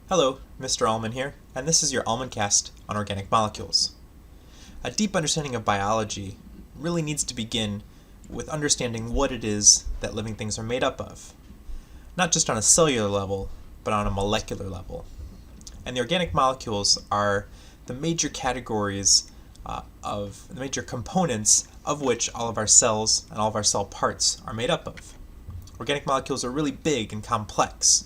Hello, Mr. Allman here, and this is your Allmancast on organic molecules. A deep understanding of biology really needs to begin with understanding what it is that living things are made up of, not just on a cellular level, but on a molecular level. And the organic molecules are the major categories of the major components of which all of our cells and all of our cell parts are made up of. Organic molecules are really big and complex.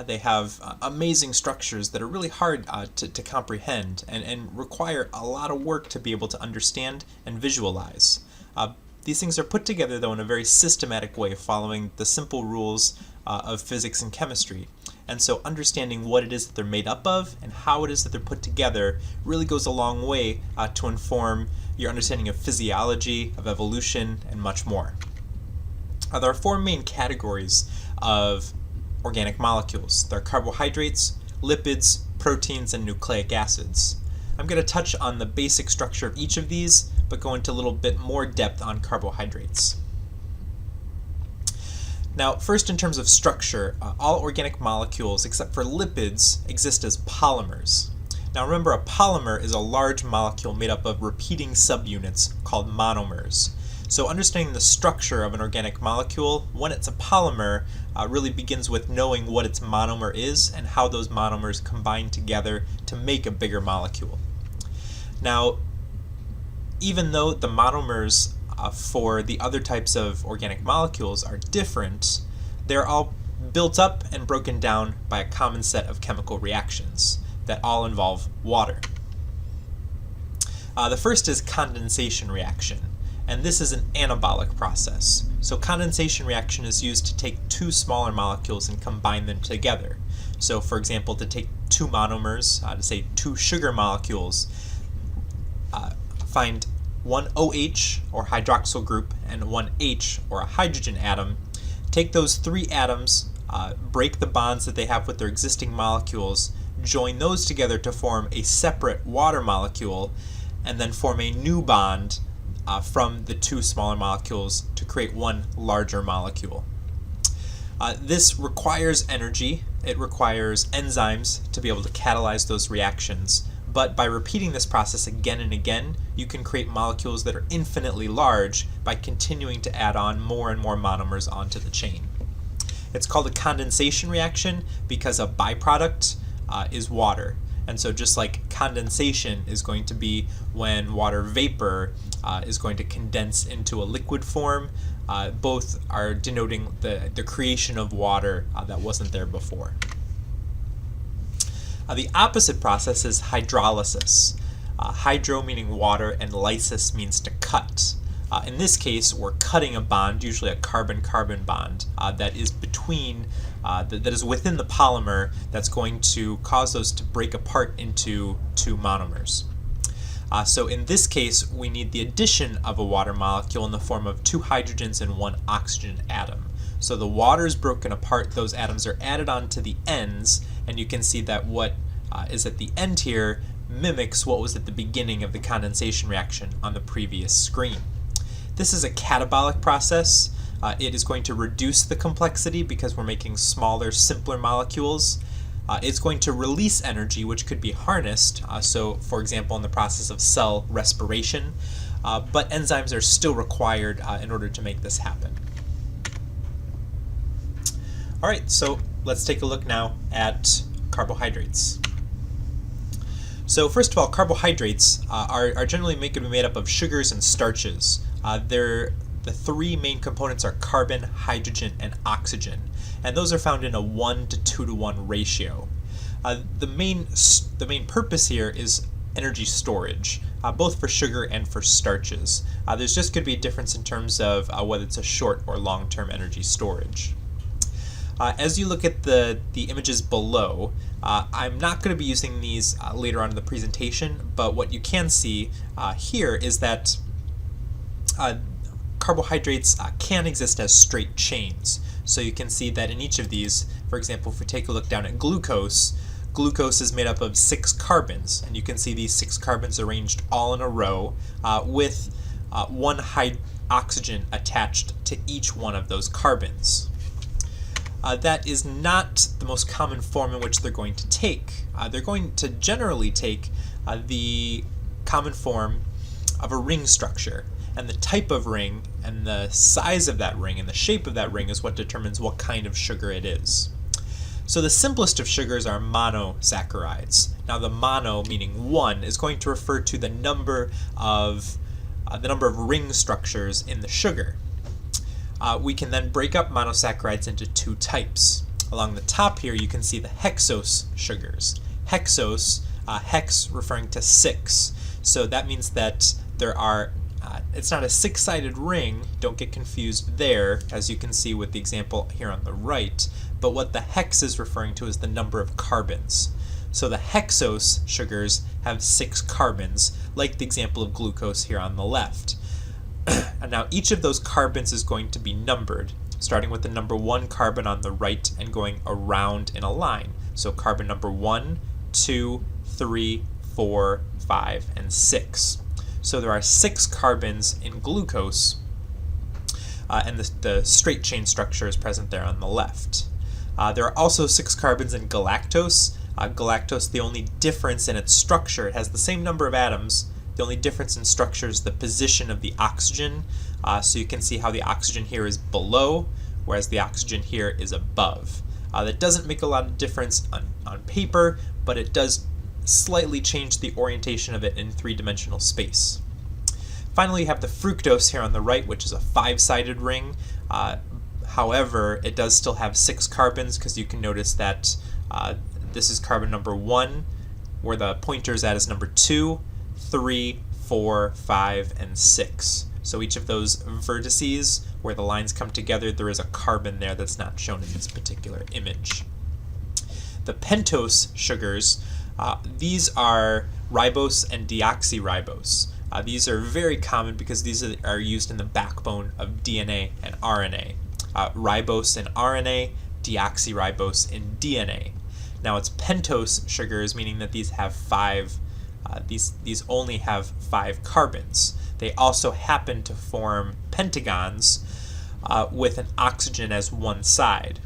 They have amazing structures that are really hard to comprehend and require a lot of work to be able to understand and visualize. These things are put together, though, in a very systematic way, following the simple rules of physics and chemistry. And so understanding what it is that they're made up of and how it is that they're put together really goes a long way to inform your understanding of physiology, of evolution, and much more. There are four main categories of organic molecules. There are carbohydrates, lipids, proteins, and nucleic acids. I'm going to touch on the basic structure of each of these, but go into a little bit more depth on carbohydrates. Now, first in terms of structure, all organic molecules except for lipids exist as polymers. Now remember, a polymer is a large molecule made up of repeating subunits called monomers. So understanding the structure of an organic molecule when it's a polymer really begins with knowing what its monomer is and how those monomers combine together to make a bigger molecule. Now, even though the monomers for the other types of organic molecules are different, they're all built up and broken down by a common set of chemical reactions that all involve water. The first is condensation reaction. And this is an anabolic process. So condensation reaction is used to take two smaller molecules and combine them together. So for example, to take two monomers, to say two sugar molecules, find one OH or hydroxyl group and one H or a hydrogen atom, take those three atoms, break the bonds that they have with their existing molecules, join those together to form a separate water molecule, and then form a new bond from the two smaller molecules to create one larger molecule. This requires energy. It requires enzymes to be able to catalyze those reactions. But by repeating this process again and again, you can create molecules that are infinitely large by continuing to add on more and more monomers onto the chain. It's called a condensation reaction because a byproduct is water. And so just like condensation is going to be when water vapor is going to condense into a liquid form, both are denoting the creation of water that wasn't there before. The opposite process is hydrolysis. Hydro meaning water and lysis means to cut. In this case, we're cutting a bond, usually a carbon-carbon bond, that is between, that is within the polymer that's going to cause those to break apart into two monomers. So in this case, we need the addition of a water molecule in the form of two hydrogens and one oxygen atom. So the water is broken apart, those atoms are added onto the ends, and you can see that what is at the end here mimics what was at the beginning of the condensation reaction on the previous screen. This is a catabolic process. It is going to reduce the complexity because we're making smaller, simpler molecules. It's going to release energy, which could be harnessed, so for example in the process of cell respiration, but enzymes are still required in order to make this happen. Alright, so let's take a look now at carbohydrates. So first of all, carbohydrates are generally made up of sugars and starches. The three main components are carbon, hydrogen, and oxygen, and those are found in a 1 to 2 to 1 ratio. The main purpose here is energy storage, both for sugar and for starches. There's just going to be a difference in terms of whether it's a short or long-term energy storage. As you look at the images below, I'm not going to be using these later on in the presentation, but what you can see here is that carbohydrates can exist as straight chains. So you can see that in each of these, for example, if we take a look down at glucose, glucose is made up of 6 carbons, and you can see these 6 carbons arranged all in a row with one oxygen attached to each one of those carbons. that is not the most common form in which they're going to take. They're going to generally take the common form of a ring structure. And the type of ring and the size of that ring and the shape of that ring is what determines what kind of sugar it is. So the simplest of sugars are monosaccharides. Now the mono, meaning one, is going to refer to the number of ring structures in the sugar. We can then break up monosaccharides into two types. Along the top here you can see the hexose sugars. Hexose, hex referring to 6. So that means that there are it's not a 6-sided ring, don't get confused there, as you can see with the example here on the right, but what the hex is referring to is the number of carbons. So the hexose sugars have 6 carbons, like the example of glucose here on the left. And now each of those carbons is going to be numbered, starting with the number 1 carbon on the right and going around in a line. So carbon number 1, 2, 3, 4, 5, and 6. So there are 6 carbons in glucose, and the straight chain structure is present there on the left. There are also 6 carbons in galactose. Galactose, the only difference in its structure, it has the same number of atoms. The only difference in structure is the position of the oxygen. So you can see how the oxygen here is below, whereas the oxygen here is above. That doesn't make a lot of difference on paper, but it does slightly change the orientation of it in 3-dimensional space. Finally, you have the fructose here on the right, which is a 5-sided ring. However, it does still have 6 carbons, because you can notice that this is carbon number 1, where the pointer is at is number 2, 3, 4, 5, and 6. So each of those vertices where the lines come together, there is a carbon there that's not shown in this particular image. The pentose sugars, these are ribose and deoxyribose. These are very common because these are used in the backbone of DNA and RNA. Ribose in RNA, deoxyribose in DNA. Now it's pentose sugars, meaning that these have 5. These only have 5 carbons. They also happen to form pentagons with an oxygen as one side.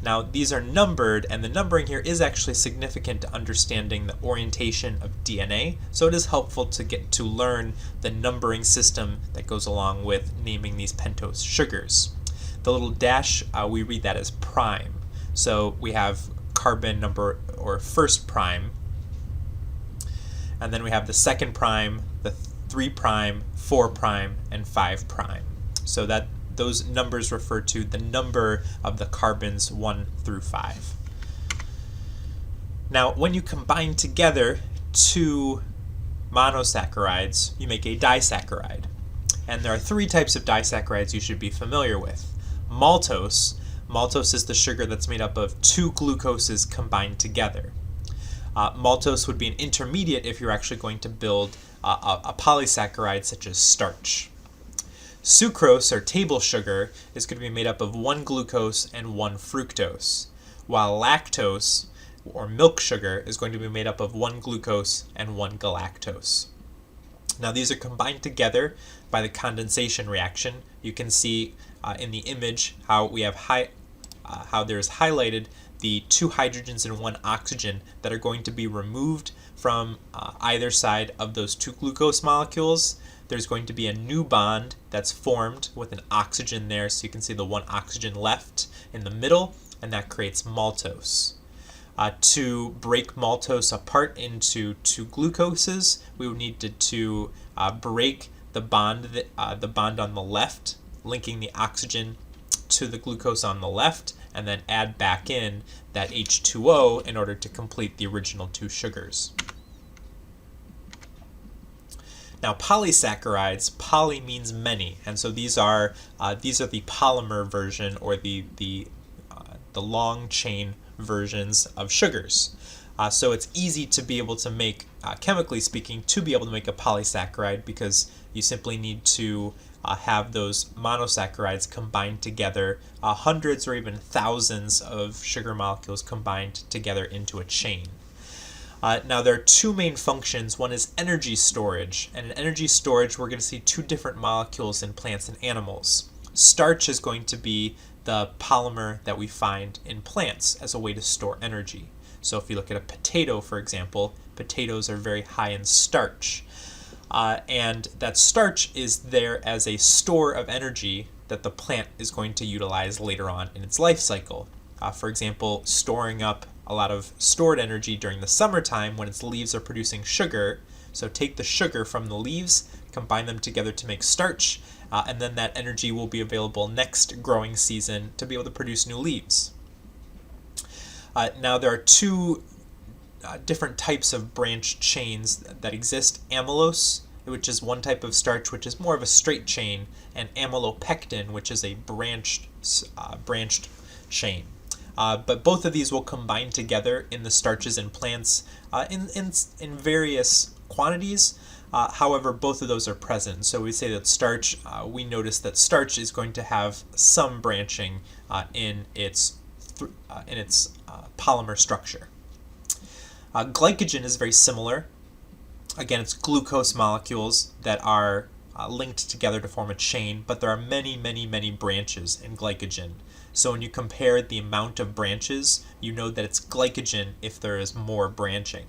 Now these are numbered, and the numbering here is actually significant to understanding the orientation of DNA, so it is helpful to learn the numbering system that goes along with naming these pentose sugars. The little dash, we read that as prime. So we have carbon number, or first prime, and then we have the second prime, the 3 prime, 4 prime, and 5 prime. So that those numbers refer to the number of the carbons 1 through 5. Now, when you combine together 2 monosaccharides, you make a disaccharide. And there are 3 types of disaccharides you should be familiar with. Maltose. Maltose is the sugar that's made up of 2 glucoses combined together. Maltose would be an intermediate if you're actually going to build a polysaccharide such as starch. Sucrose, or table sugar, is going to be made up of 1 glucose and 1 fructose, while lactose, or milk sugar, is going to be made up of 1 glucose and 1 galactose. Now these are combined together by the condensation reaction. You can see in the image how we have how there is highlighted the 2 hydrogens and 1 oxygen that are going to be removed from either side of those 2 glucose molecules. There's going to be a new bond that's formed with an oxygen there, so you can see the 1 oxygen left in the middle, and that creates maltose. To break maltose apart into 2 glucoses, we would need to break the bond on the left, linking the oxygen to the glucose on the left, and then add back in that H2O in order to complete the original 2 sugars. Now polysaccharides, poly means many, and so these are the polymer version, or the long chain versions of sugars. So it's easy to be able to make, chemically speaking, to be able to make a polysaccharide, because you simply need to have those monosaccharides combined together, hundreds or even thousands of sugar molecules combined together into a chain. Now there are 2 main functions. One is energy storage, and in energy storage we're going to see 2 different molecules in plants and animals. Starch is going to be the polymer that we find in plants as a way to store energy. So if you look at a potato, for example, potatoes are very high in starch. And that starch is there as a store of energy that the plant is going to utilize later on in its life cycle. For example, storing up a lot of stored energy during the summertime when its leaves are producing sugar. So take the sugar from the leaves, combine them together to make starch, and then that energy will be available next growing season to be able to produce new leaves. Now there are two different types of branched chains that exist: amylose, which is one type of starch which is more of a straight chain, and amylopectin, which is a branched chain. But both of these will combine together in the starches in plants in various quantities. However, both of those are present. So we say that starch, we notice that starch is going to have some branching in its polymer structure. Glycogen is very similar. Again, it's glucose molecules that are linked together to form a chain, but there are many, many, many branches in glycogen. So when you compare the amount of branches, you know that it's glycogen if there is more branching.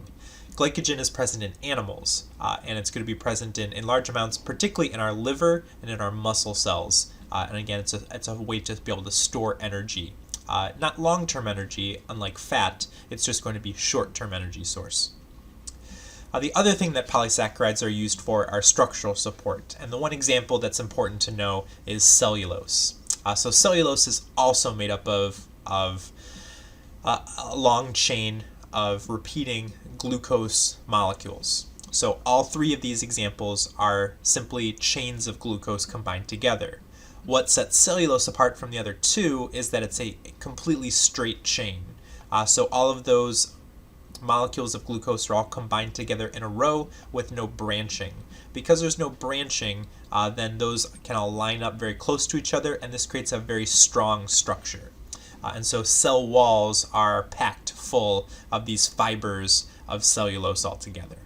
Glycogen is present in animals, and it's going to be present in large amounts, particularly in our liver and in our muscle cells. And again, it's a way to be able to store energy. Not long-term energy, unlike fat, it's just going to be short-term energy source. The other thing that polysaccharides are used for are structural support, and the one example that's important to know is cellulose. So cellulose is also made up of a long chain of repeating glucose molecules. So all three of these examples are simply chains of glucose combined together. What sets cellulose apart from the other two is that it's a completely straight chain. So all of those molecules of glucose are all combined together in a row with no branching. Because there's no branching, then those can all line up very close to each other, and this creates a very strong structure. And so cell walls are packed full of these fibers of cellulose altogether.